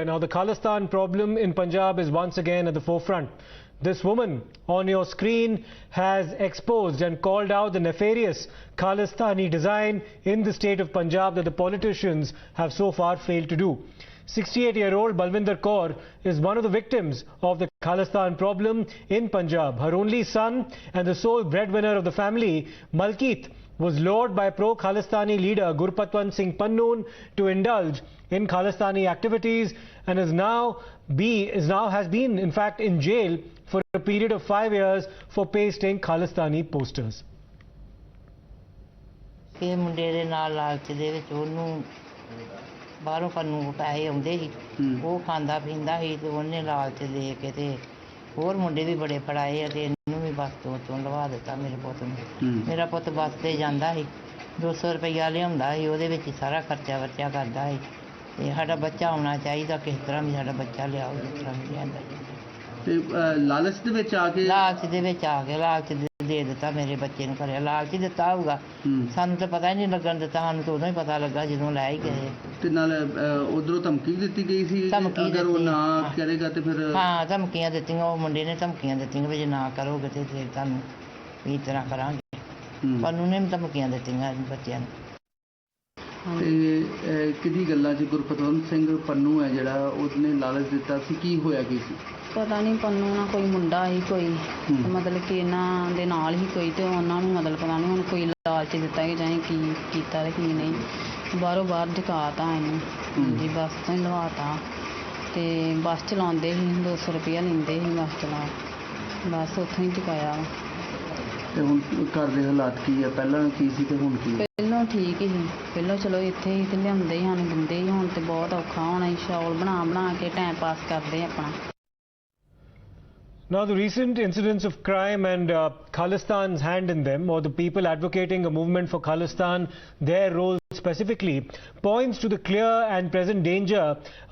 Now, the Khalistan problem in Punjab is once again at the forefront. This woman on your screen has exposed and called out the nefarious Khalistani design in the state of Punjab that the politicians have so far failed to do. 68-year-old Balwinder Kaur is one of the victims of the Khalistan problem in Punjab. Her only son and the sole breadwinner of the family, Malkeet, was lured by pro-Khalistani leader Gurpatwant Singh Pannu to indulge in Khalistani activities and has been in fact in jail for a period of 5 years for pasting Khalistani posters. ਬਾਹਰੋਂ ਕੰਨੂ ਪੈਸੇ ਆਉਂਦੇ ਸੀ ਉਹ ਖਾਂਦਾ ਪੀਂਦਾ ਸੀ ਤੇ ਉਹਨੇ ਲਾਲਚ ਦੇ ਕੇ ਤੇ ਹੋਰ ਮੁੰਡੇ ਵੀ ਬੜੇ ਫੜਾਏ ਆ ਤੇ ਇਹਨੂੰ ਵੀ ਬੱਸ ਤੋਂ ਲਵਾ ਦਿੱਤਾ ਮੇਰੇ ਪੁੱਤ ਨੂੰ ਮੇਰਾ ਪੁੱਤ ਬੱਸ ਤੇ ਜਾਂਦਾ ਸੀ 200 ਰੁਪਇਆ ਲਿਆਉਂਦਾ ਸੀ ਉਹਦੇ ਵਿੱਚ ਸਾਰਾ ਖਰਚਾ ਵਰਚਾ ਕਰਦਾ ਸੀ ਤੇ ਸਾਡਾ ਬੱਚਾ ਆਉਣਾ ਚਾਹੀਦਾ ਕਿਸ ਤਰ੍ਹਾਂ ਵੀ ਸਾਡਾ ਬੱਚਾ ਲਿਆਓ ਜਿਸ ਤਰ੍ਹਾਂ ਵੀ ਲਿਆਂਦਾ ਤੇ ਲਾਲਚ ਦੇ ਵਿੱਚ ਆ ਕੇ ਲਾਲਚ ਦੇ ਦਿੱਤਾ ਮੇਰੇ ਬੱਚੇ ਨੂੰ ਘਰੇ ਲਾਲਚ ਦਿੱਤਾ ਹੋਊਗਾ ਸਾਨੂੰ ਤਾਂ ਪਤਾ ਹੀ ਨਹੀਂ ਲੱਗਣ ਦਿੱਤਾ ਸਾਨੂੰ ਤਾਂ ਉਦੋਂ ਹੀ ਪਤਾ ਲੱਗਾ ਜਦੋਂ ਲੈ ਹੀ ਗਏ ਤੇ ਨਾਲ ਉਧਰੋਂ ਧਮਕੀ ਦਿੱਤੀ ਗਈ ਸੀ ਅਗਰ ਉਹ ਨਾ ਕਰੇਗਾ ਤੇ ਫਿਰ ਹਾਂ ਧਮਕੀਆਂ ਦਿੱਤੀਆਂ ਉਹ ਮੁੰਡੇ ਨੇ ਧਮਕੀਆਂ ਦਿੱਤੀਆਂ ਵੀ ਜੇ ਨਾ ਕਰੋਗੇ ਤੇ ਫਿਰ ਤੁਹਾਨੂੰ ਇਸ ਤਰ੍ਹਾਂ ਕਰਾਂਗੇ ਪੰਨੂ ਨੇ ਧਮਕੀਆਂ ਦਿੱਤੀਆਂ ਬੱਚਿਆਂ ਨੂੰ ਤੇ ਕਿਹਦੀ ਗੱਲਾਂ 'ਚ ਗੁਰਪਤਵੰਤ ਸਿੰਘ ਪੰਨੂ ਹੈ ਜਿਹੜਾ ਉਹਨੇ ਲਾਲਚ ਦਿੱਤਾ ਸੀ ਕੀ ਹੋਇਆ ਕੀ ਸੀ ਪਤਾ ਨਹੀਂ ਪੰਨੂ ਨਾਲ ਕੋਈ ਮੁੰਡਾ ਸੀ ਕੋਈ ਮਤਲਬ ਕਿ ਇਹਨਾਂ ਦੇ ਨਾਲ ਹੀ ਕੋਈ ਤੇ ਉਹਨਾਂ ਨੂੰ ਮਤਲਬ ਪਤਾ ਨਹੀਂ ਹੁਣ ਕੋਈ ਲਾਲਚ ਦਿੱਤਾ ਕਿ ਜਾਂ ਕੀ ਕੀਤਾ ਤੇ ਕੀ ਨਹੀਂ ਬਾਹਰੋਂ ਬਾਹਰ ਝਕਾਤਾ ਇਹਨੂੰ ਜੀ ਬੱਸ ਤੋਂ ਹੀ ਲਵਾਤਾ ਤੇ ਬੱਸ ਚਲਾਉਂਦੇ ਸੀ 200 ਰੁਪਇਆ ਲੈਂਦੇ ਸੀ ਬੱਸ ਚਲਾ ਬਸ ਉੱਥੋਂ ਹੀ ਝਕਾਇਆ ਤੇ ਹੁਣ ਘਰ ਦੇ ਹਾਲਾਤ ਕੀ ਆ ਪਹਿਲਾਂ ਕੀ ਸੀ ਤੇ ਹੁਣ ਕੀ ਪਹਿਲਾਂ ਠੀਕ ਹੀ ਪਹਿਲਾਂ ਚਲੋ ਇੱਥੇ ਹੀ ਤੇ ਲਿਆਉਂਦੇ ਹੀ ਸਾਨੂੰ ਦਿੰਦੇ ਹੀ ਹੁਣ ਤੇ ਬਹੁਤ ਔਖਾ ਹੋਣਾ ਸ਼ੌਲ ਬਣਾ ਕੇ ਟਾਈਮ ਪਾਸ ਕਰਦੇ ਆਪਣਾ Now, the recent incidents of crime and Khalistan's hand in them, or the people advocating a movement for Khalistan, their role specifically, points to the clear and present danger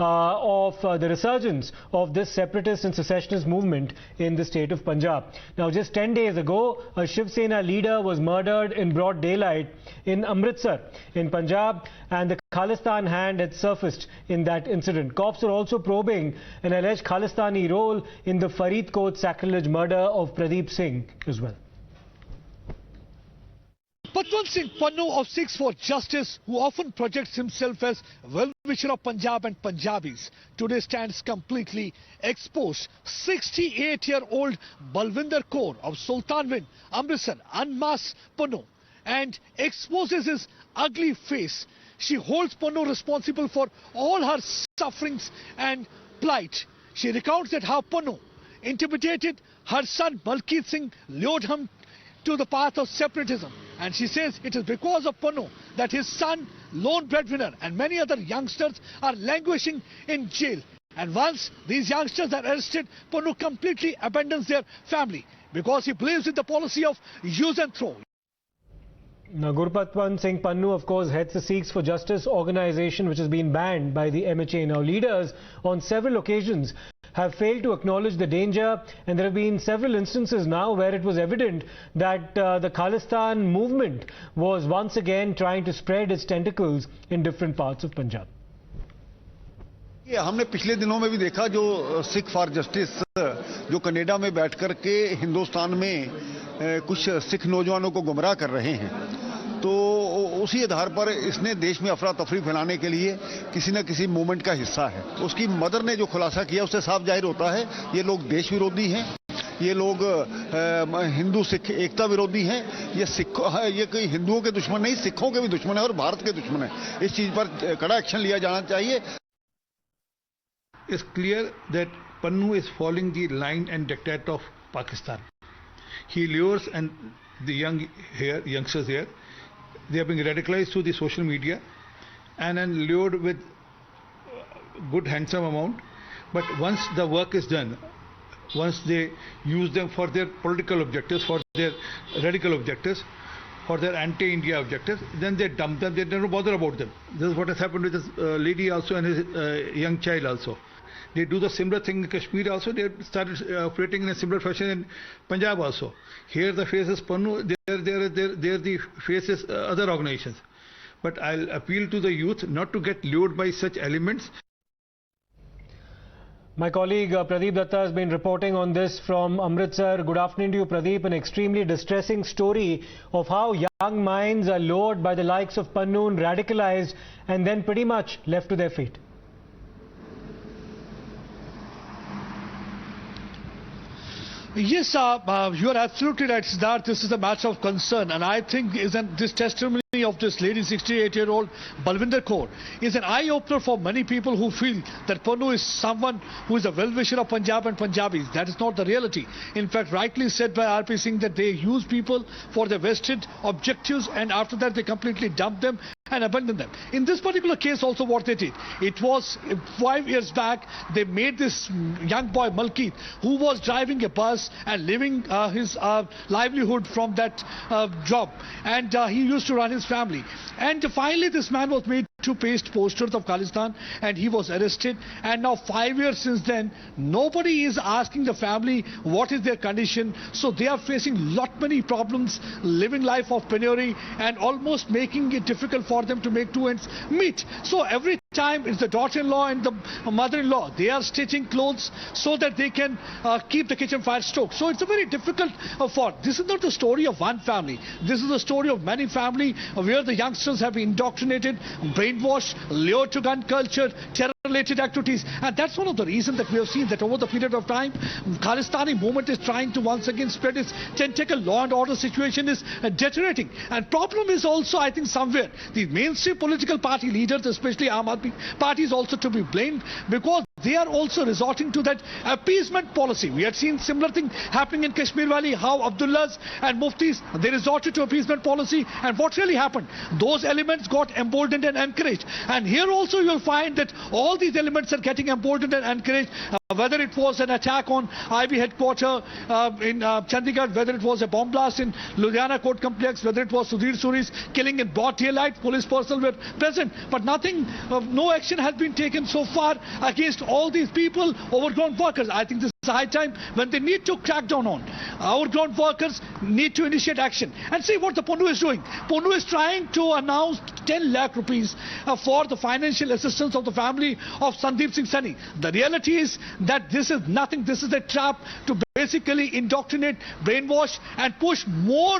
of the resurgence of this separatist and secessionist movement in the state of Punjab. Now, just 10 days ago, a Shiv Sena leader was murdered in broad daylight in Amritsar in Punjab, and the Khalistan hand had surfaced in that incident. Cops are also probing an alleged Khalistani role in the Faridkot sacrilege murder of Pradeep Singh as well. Gurpatwant Singh Pannu of 6 for Justice, who often projects himself as well-wisher of Punjab and Punjabis, today stands completely exposed. 68-year-old Balwinder Kaur of Sultanwind, Amritsar, unmasks Pannu and exposes his ugly face. She holds Pannu responsible for all her sufferings and plight. She recounts that how Pannu intimidated her son Malkeet Singh, lured him to the path of separatism. And she says it is because of Pannu that his son, lone breadwinner, and many other youngsters are languishing in jail. And once these youngsters are arrested, Pannu completely abandons their family because he believes in the policy of use and throw. Now, Gurpatwant Singh Pannu, of course, heads the Sikhs for Justice organization, which has been banned by the MHA. Now, leaders on several occasions have failed to acknowledge the danger, and there have been several instances now where it was evident that the Khalistan movement was once again trying to spread its tentacles in different parts of Punjab. ये हमने पिछले दिनों में भी देखा जो Sikh for justice जो Canada में बैठकर के हिंदुस्तान में कुछ सिख नौजवानों को गुमराह कर रहे हैं तो उसी आधार पर इसने देश में अफरा तफरी फैलाने के लिए किसी न किसी मूवमेंट का हिस्सा है। उसकी मदर ने जो खुलासा किया उससे साफ जाहिर होता है ये लोग देश विरोधी हैं, ये लोग हिंदू सिख एकता विरोधी हैं, ये कोई हिंदुओं के दुश्मन नहीं सिखों के भी दुश्मन है और भारत के दुश्मन है। इस चीज़ पर कड़ा एक्शन लिया जाना चाहिए। It's clear that Pannu is following the line and diktat of Pakistan. He lures and the youngsters here, they are being radicalized through the social media and then lured with good handsome amount. But once the work is done, once they use them for their political objectives, for their radical objectives, for their anti-India objectives, then they dump them, they don't bother about them. This is what has happened with this lady also and his young child also. They do the similar thing in Kashmir also. They started operating in a similar fashion in Punjab also. Here the face is Pannu, there the face is other organizations. But I'll appeal to the youth not to get lured by such elements. My colleague Pradeep Datta has been reporting on this from Amritsar. Good afternoon to you, Pradeep. An extremely distressing story of how young minds are lured by the likes of Pannu, radicalized and then pretty much left to their fate. Yes, you are absolutely right, Siddharth. This is a matter of concern, and I think this testimony of this lady, 68-year-old Balwinder Kaur, is an eye-opener for many people who feel that Pannu is someone who is a well-wisher of Punjab and Punjabis. That is not the reality. In fact, rightly said by R.P. Singh that they use people for their vested objectives, and after that they completely dump them and abandon them. In this particular case also what they did, it was 5 years back, they made this young boy Malkeet, who was driving a bus and living his livelihood from that job, and he used to run his family, and finally this man was made to paste posters of Khalistan and he was arrested, and now 5 years since then nobody is asking the family what is their condition. So they are facing many problems, living life of penury and almost making it difficult for them to make two ends meet. So every time it's the daughter-in-law and the mother-in-law, they are stitching clothes so that they can keep the kitchen fire stoked. So it's a very difficult this is not the story of one family, this is the story of many families where the youngsters have been indoctrinated, brainwashed, lured to gun culture, terror-related activities, and that's one of the reasons that we have seen that over the period of time Khalistani movement is trying to once again spread its tentacle. Law and order situation is deteriorating, and problem is also, I think, somewhere the mainstream political party leaders, especially Aam Aadmi Party, is also to be blamed, because they are also resorting to that appeasement policy. We had seen similar thing happening in Kashmir Valley, how Abdullahs and Muftis, they resorted to appeasement policy, and what really happened? Those elements got emboldened and encouraged, and here also you will find that all these elements are getting emboldened and encouraged. Whether it was an attack on IB headquarters in Chandigarh, whether it was a bomb blast in Ludhiana Court Complex, whether it was Sudhir Suri's killing in broad daylight, police personnel were present, but nothing, no action has been taken so far against all these people, overgrown workers. I think this is a high time when they need to crack down on. Overgrown workers need to initiate action. And see what the Pannu is doing. Pannu is trying to announce 10 lakh rupees for the financial assistance of the family of Sandeep Singh Sani. The reality is that this is nothing. This is a trap to basically indoctrinate, brainwash and push more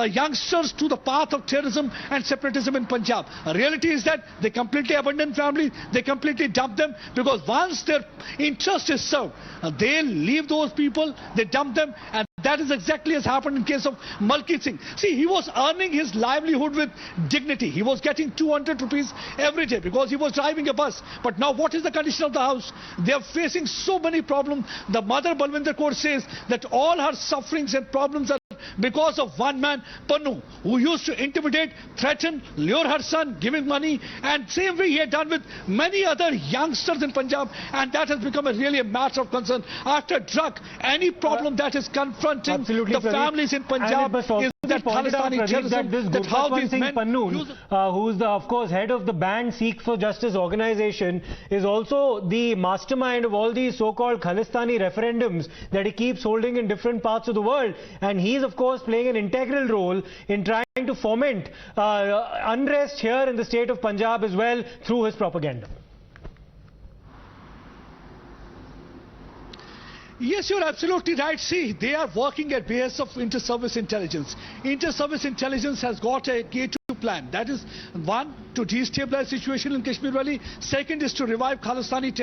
youngsters to the path of terrorism and separatism in Punjab. The reality is that they completely abandon families, they completely dump them, because once their interest is served, they leave those people, they dump them, and that is exactly as happened in case of Malkeet Singh. See, he was earning his livelihood with dignity. He was getting 200 rupees every day because he was driving a bus. But now what is the condition of the house? They are facing so many problems. The mother Balwinder Kaur says that all her sufferings and problems are because of one man, Pannu, who used to intimidate, threaten, lure her son, giving money, and same way he had done with many other youngsters in Punjab, and that has become really a matter of concern. After drug, any problem that is confronting the families in Punjab is that Khalistani terrorism, that how these men Pannu, who is of course head of the banned Sikh for Justice organization, is also the mastermind of all these so-called Khalistani referendums that he keeps holding in different parts of the world, and he is of course playing an integral role in trying to foment unrest here in the state of Punjab as well through his propaganda. Yes, you're absolutely right. See, they are working at behest of inter-service intelligence. Inter-service intelligence has got a K2 plan. That is, one, to destabilize situation in Kashmir Valley. Second is to revive Khalistani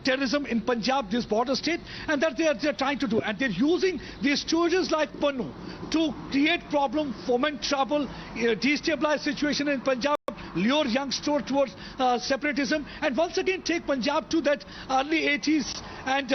terrorism in Punjab, this border state, and that they are trying to do. And they're using these stooges like Pannu to create problem, foment trouble, destabilize situation in Punjab, lure youngsters towards separatism, and once again take Punjab to that early 80s and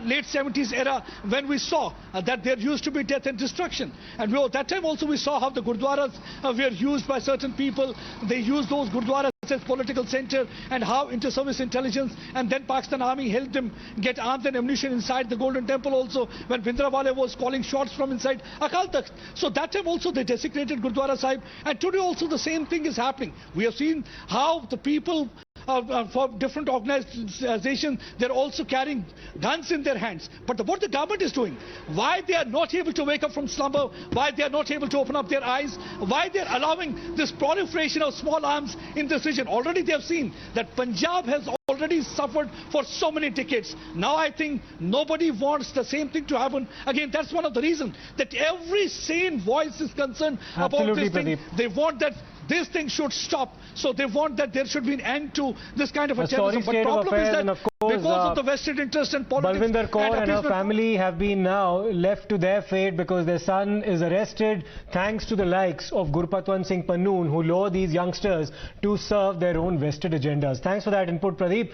late 70s era when we saw that there used to be death and destruction. And that time also we saw how the Gurdwaras were used by certain people. They used those Gurdwaras as political center, and how inter-service intelligence and then Pakistan Army helped them get arms and ammunition inside the Golden Temple also, when Bhindranwale was calling shots from inside Akal Takht. So that time also they desecrated Gurdwara Sahib, and today also the same thing is happening. We have seen how the people for different organizations, they're also carrying guns in their hands. But what the government is doing, why they are not able to wake up from slumber, why they are not able to open up their eyes, why they are allowing this proliferation of small arms in this region. Already they have seen that Punjab has already suffered for so many decades. Now I think nobody wants the same thing to happen again. That's one of the reasons that every sane voice is concerned about this thing. They want that this thing should stop. So they want that there should be an end to this kind of a terrorism. But the problem is that because of the vested interest and politics, Balwinder Kaur and her family have been now left to their fate because their son is arrested thanks to the likes of Gurpatwant Singh Pannu, who lure these youngsters to serve their own vested agendas. Thanks for that input, Pradeep.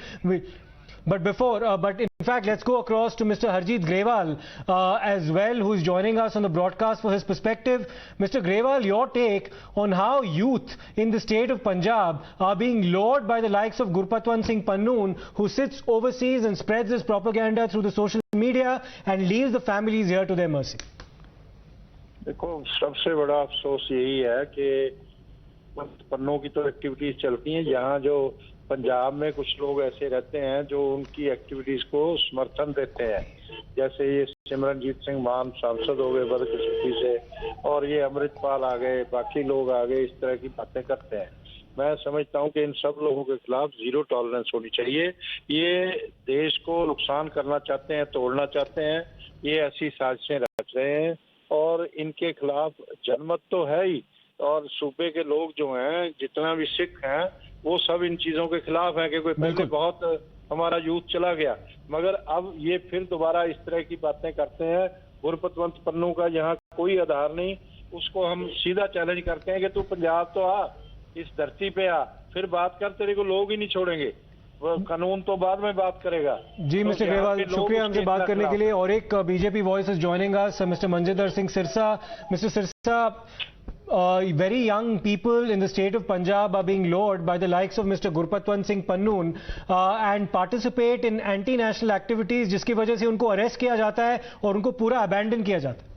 But in fact, let's go across to Mr. Harjeet Grewal as well, who's joining us on the broadcast for his perspective. Mr. Grewal, your take on how youth in the state of Punjab are being lured by the likes of Gurpatwant Singh Pannu, who sits overseas and spreads his propaganda through the social media and leaves the families here to their mercy. देखो, सबसे बड़ा अफसोस यही है कि पन्नों की तो एक्टिविटीज चलती हैं, यहाँ जो पंजाब में कुछ लोग ऐसे रहते हैं जो उनकी एक्टिविटीज को समर्थन देते हैं, जैसे ये सिमरनजीत सिंह मान सांसद हो गए बदकिस्मती से, और ये अमृतपाल आ गए, बाकी लोग आ गए, इस तरह की बातें करते हैं। मैं समझता हूं कि इन सब लोगों के खिलाफ जीरो टॉलरेंस होनी चाहिए। ये देश को नुकसान करना चाहते हैं, तोड़ना चाहते हैं, ये ऐसी साजिशें रच रहे हैं और इनके खिलाफ जनमत तो है ही, और सूबे के लोग जो हैं, जितना भी सिख हैं, वो सब इन चीजों के खिलाफ हैं कि कोई पहले बहुत हमारा यूथ चला गया, मगर अब ये फिर दोबारा इस तरह की बातें करते हैं। गुरपतवंत पन्नू का यहाँ कोई आधार नहीं, उसको हम सीधा चैलेंज करते हैं कि तू पंजाब तो आ, इस धरती पे आ, फिर बात कर, तेरे को लोग ही नहीं छोड़ेंगे, कानून तो बाद में बात करेगा। जी मिस्टर ग्रेवाल, शुक्रिया हमसे बात करने के लिए। और एक BJP voice is joining us, mister Manjinder Singh Sirsa. Mister Sirsa, very young people in the state of Punjab are being lured by the likes of Mr. Gurpatwant Singh Pannu and participate in anti-national activities, जिसकी वजह से उनको arrest किया जाता है और उनको पूरा abandon किया जाता है।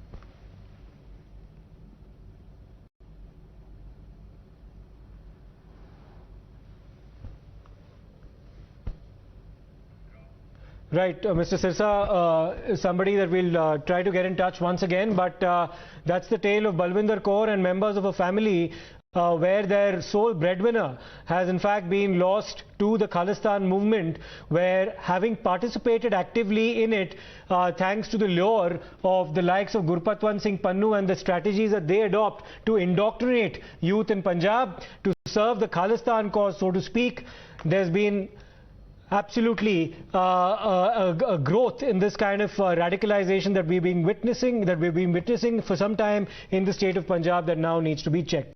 Right, Mr. Sirsa, somebody that we'll try to get in touch once again, but that's the tale of Balwinder Kaur and members of a family where their sole breadwinner has in fact been lost to the Khalistan movement, where having participated actively in it thanks to the lure of the likes of Gurpatwant Singh Pannu and the strategies that they adopt to indoctrinate youth in Punjab to serve the Khalistan cause, so to speak, there's been absolutely a growth in this kind of radicalization that we've been witnessing for some time in the state of Punjab that now needs to be checked.